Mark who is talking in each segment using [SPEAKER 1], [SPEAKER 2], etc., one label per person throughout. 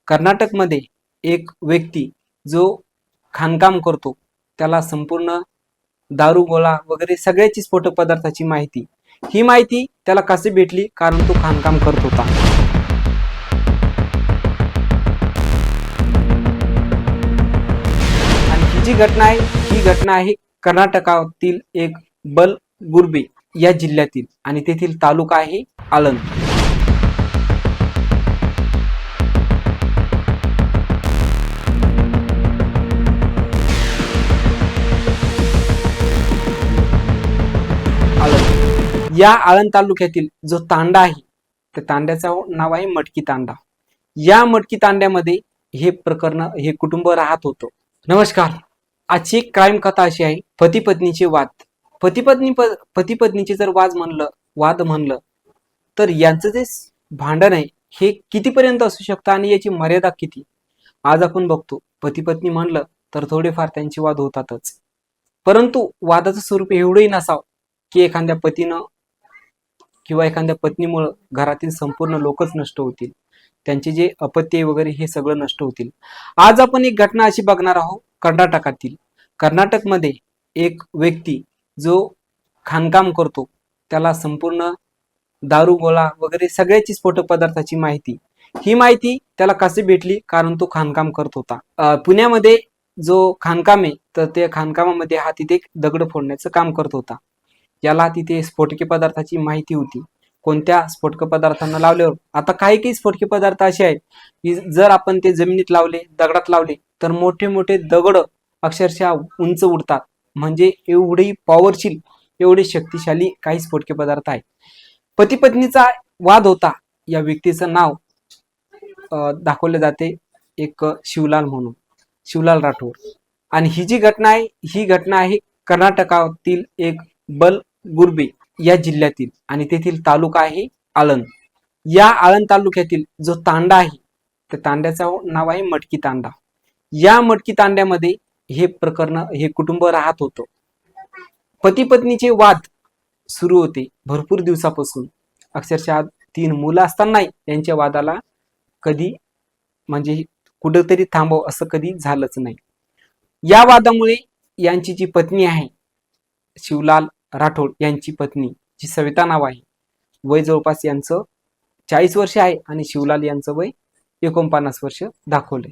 [SPEAKER 1] कर्नाटकमध्ये एक व्यक्ती जो खाणकाम करतो त्याला संपूर्ण दारू गोळा वगैरे सगळ्याची स्फोटक पदार्थाची माहिती ही माहिती त्याला कशी भेटली कारण तो खाणकाम करत होता। आणि ही जी घटना आहे कर्नाटकातील एक बलगुर्बे या जिल्ह्यातील आणि तेथील तालुका आहे आळंद। या आळंद तालुक्यातील जो तांडा आहे त्या तांड्याचं नाव आहे मटकी तांडा। या मटकी तांड्यामध्ये हे कुटुंब राहत होतं। नमस्कार, आजची क्राईम कथा अशी आहे पती पत्नीचे वाद। पती पत्नीचे जर वाद म्हणलं तर यांचं जे भांडण आहे हे कितीपर्यंत असू शकतं आणि याची मर्यादा किती आज आपण बघतो। पती पत्नी म्हणलं तर थोडेफार त्यांचे वाद होतातच, परंतु वादाचं स्वरूप एवढंही नसावं की एखाद्या पतीनं किंवा एखाद्या पत्नीमुळे घरातील संपूर्ण लोकच नष्ट होतील, त्यांचे जे अपत्य वगैरे हे सगळं नष्ट होतील। आज आपण एक घटना अशी बघणार आहोत कर्नाटकमध्ये एक व्यक्ती जो खाणकाम करतो त्याला संपूर्ण दारू गोळा वगैरे सगळ्याची स्फोटक पदार्थाची माहिती ही माहिती त्याला कशी भेटली कारण तो खाणकाम करत होता। पुण्यामध्ये जो खाणकाम आहे तर त्या खाणकामामध्ये हा तिथे दगड फोडण्याचं काम करत होता। याला तिथे स्फोटकी पदार्थाची माहिती होती, कोणत्या स्फोटक पदार्थांना लावल्यावर। आता काही स्फोटकी पदार्थ असे आहेत की जर आपण ते जमिनीत लावले, दगडात लावले तर मोठे मोठे दगड अक्षरशः उंच उडतात, म्हणजे एवढी पॉवरफुल एवढे शक्तिशाली काही स्फोटके पदार्थ आहेत। पती पत्नीचा वाद होता। या व्यक्तीचं नाव दाखवले जाते एक शिवलाल राठोड। आणि ही जी घटना आहे कर्नाटकातील एक बलगुर्बे या जिल्ह्यातील आणि तेथील तालुका आहे आळंद। या आळंद तालुक्यातील जो तांडा आहे त्या तांड्याचं नाव आहे मटकी तांडा। या मटकी तांड्यामध्ये हे कुटुंब राहत होतं। पती पत्नीचे वाद सुरू होते भरपूर दिवसापासून, अक्षरशः 3 मुलं असताना यांच्या वादाला कधी म्हणजे कुठेतरी थांबव असं कधी झालंच नाही। या वादामुळे यांची जी पत्नी आहे शिवलाल राठोड यांची पत्नी जी सविता नाव आहे, वय जवळपास यांचं 40 वर्ष आहे आणि शिवलाल यांचं वय 49 वर्ष दाखवले।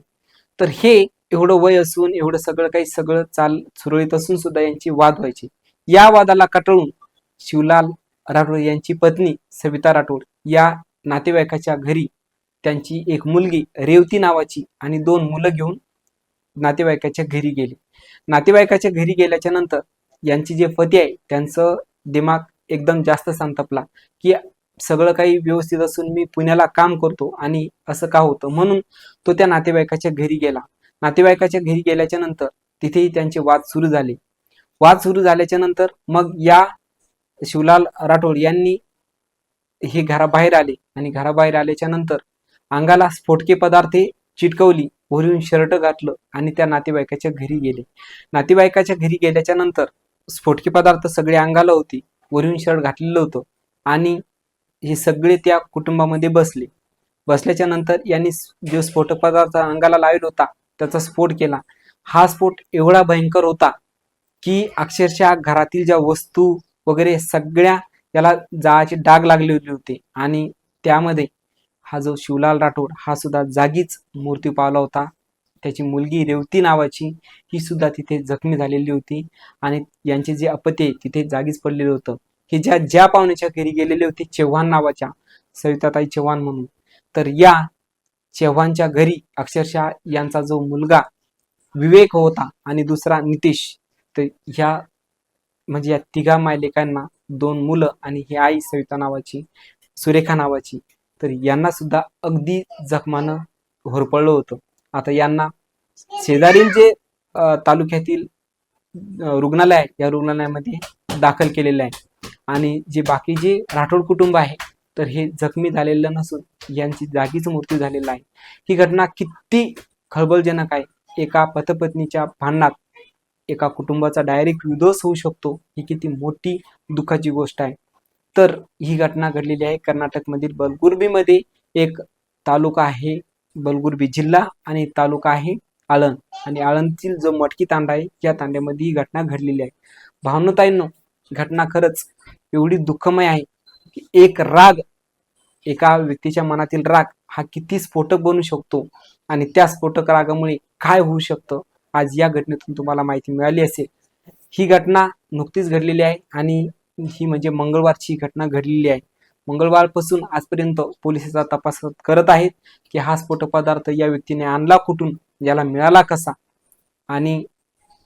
[SPEAKER 1] तर हे एवढं वय असून एवढं सगळं चाल सुरळीत असून सुद्धा यांची वाद व्हायचे। या वादाला कटाळून शिवलाल राठोड यांची पत्नी सविता राठोड या नातेवाईकाच्या घरी त्यांची एक मुलगी रेवती नावाची आणि 2 मुलं घेऊन नातेवाईकाच्या घरी गेले। नातेवाईकाच्या घरी गेल्याच्या नंतर यांची जे पती आहे त्यांचं दिमाग एकदम जास्त संतापला की सगळं काही व्यवस्थित असून मी पुण्याला काम करतो आणि असं का होतं, म्हणून तो त्या नातेवाईकाच्या घरी गेला। नातेवाईकाच्या घरी गेल्याच्या नंतर तिथेही त्यांचे वाद सुरू झाले। वाद सुरू झाल्याच्या नंतर मग या शिवलाल राठोड यांनी हे घराबाहेर आले आणि घराबाहेर आल्याच्या नंतर अंगाला स्फोटके पदार्थ चिटकवली, वरून शर्ट घातलं आणि त्या नातेवाईकाच्या घरी गेले। नातेवाईकाच्या घरी गेल्याच्या नंतर स्फोटके पदार्थ सगळे अंगाला होती, वरून शर्ट घातलेलं होतं आणि हे सगळे त्या कुटुंबामध्ये बसल्याच्या नंतर यांनी जो स्फोटक पदार्थ अंगाला लावला होता त्याचा स्फोट केला। हा स्फोट एवढा भयंकर होता की अक्षरशः घरातील ज्या वस्तू वगैरे सगळ्या याला जाळाचे डाग लागलेले होते आणि त्यामध्ये हा जो शिवलाल राठोड हा सुद्धा जागीच मृत्यू पावला होता। त्याची मुलगी रेवती नावाची ही सुद्धा तिथे जखमी झालेली होती आणि यांचे जे अपत्य तिथे जागीच पडलेलं होतं। हे ज्या पाहुण्याच्या घरी गेलेले होते चव्हाण नावाच्या, सविताताई चव्हाण म्हणून, तर या चव्हाणच्या घरी अक्षरशः यांचा जो मुलगा विवेक होता आणि दुसरा नितेश, तर ह्या म्हणजे या तिघा मायलेकांना 2 मुलं आणि ही आई सविता नावाची, सुरेखा नावाची, तर यांना सुद्धा अगदी जखमानं होरपळलं होतं। आता यांना शेजारील जे तालुक्यातील रुग्णालय आहे या रुग्णालयामध्ये दाखल केलेलं आहे आणि जे बाकी जे राठोड कुटुंब आहे तर हे जखमी झालेलं नसून यांची जागीच मृत्यू झालेला आहे। ही घटना किती खळबळजनक आहे, एका पतपत्नीच्या भांडणात एका कुटुंबाचा डायरेक्ट विध्वंस होऊ शकतो, ही किती मोठी दुःखाची गोष्ट आहे। तर ही घटना घडलेली आहे कर्नाटकमधील बलगुर्बीमध्ये, एक तालुका आहे बलगुरबी जिल्हा आणि तालुका आहे आळंद. आणि आळंदतील जो मटकी तांडा आहे या तांड्यामध्ये ही घटना घडलेली आहे. भावनताईंनो, घटना खरंच एवढी दुःखमय आहे की एक राग, एका व्यक्तीच्या मनातील राग हा किती स्फोटक बनू शकतो आणि त्या स्फोटक रागामुळे काय होऊ शकतं, आज या घटनेतून तुम्हाला माहिती मिळाली असेल. ही घटना नुकतीच घडलेली आहे आणि ही म्हणजे मंगळवारची घटना घडलेली आहे. मंगळवारपासून आजपर्यंत पोलीस याचा तपास करत आहेत की हा स्फोटक पदार्थ या व्यक्तीने आणला कुठून, याला मिळाला कसा, आणि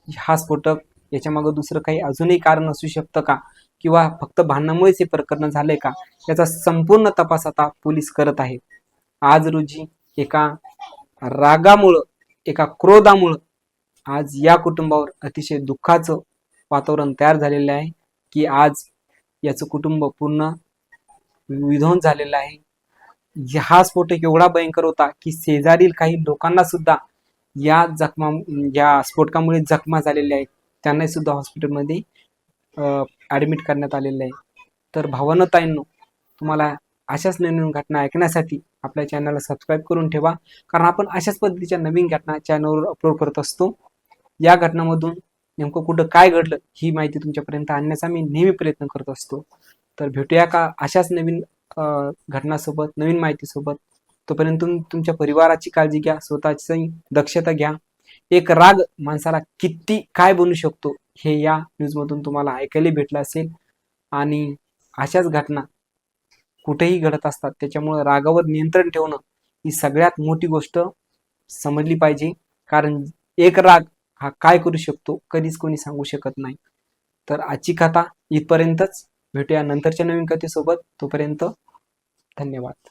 [SPEAKER 1] हा स्फोटक याच्या मागे दुसरं काही अजूनही कारण असू शकतं का, किंवा फक्त भांडणामुळेच हे प्रकरण झालंय का, याचा संपूर्ण तपास आता पोलीस करत आहेत. आज रोजी एका रागामुळं, एका क्रोधामुळं आज या कुटुंबावर अतिशय दुःखाचं वातावरण तयार झालेलं आहे की आज याचं कुटुंब पूर्ण विध्वंस झालेलं आहे. हा स्फोटक एवढा भयंकर होता की शेजारील काही लोकांना सुद्धा या स्फोटकामुळे जखमा झालेल्या आहेत. त्यांना सुद्धा हॉस्पिटलमध्ये ऍडमिट करण्यात आलेलं आहे. तर भावनताईंनो, तुम्हाला अशाच नवीन घटना ऐकण्यासाठी आपल्या चॅनलला सबस्क्राईब करून ठेवा, कारण आपण अशाच पद्धतीच्या नवीन घटना चॅनलवर अपलोड करत असतो. या घटनांमधून नेमकं कुठं काय घडलं ही माहिती तुमच्यापर्यंत आणण्याचा मी नेहमी प्रयत्न करत असतो. तर भेटूया का अशाच नवीन घटनासोबत, नवीन माहितीसोबत. तोपर्यंत तुमच्या परिवाराची काळजी घ्या, स्वतःची दक्षता घ्या. एक राग माणसाला किती काय बनू शकतो हे या न्यूजमधून तुम्हाला ऐकायला भेटलं असेल. आणि अशाच घटना कुठेही घडत असतात, त्याच्यामुळे रागावर नियंत्रण ठेवणं ही सगळ्यात मोठी गोष्ट समजली पाहिजे, कारण एक राग हा काय करू शकतो कधीच कोणी सांगू शकत नाही. तर आजची कथा इथपर्यंतच. भेटूया नंतरच्या नवीन कथेसोबत. तोपर्यंत धन्यवाद.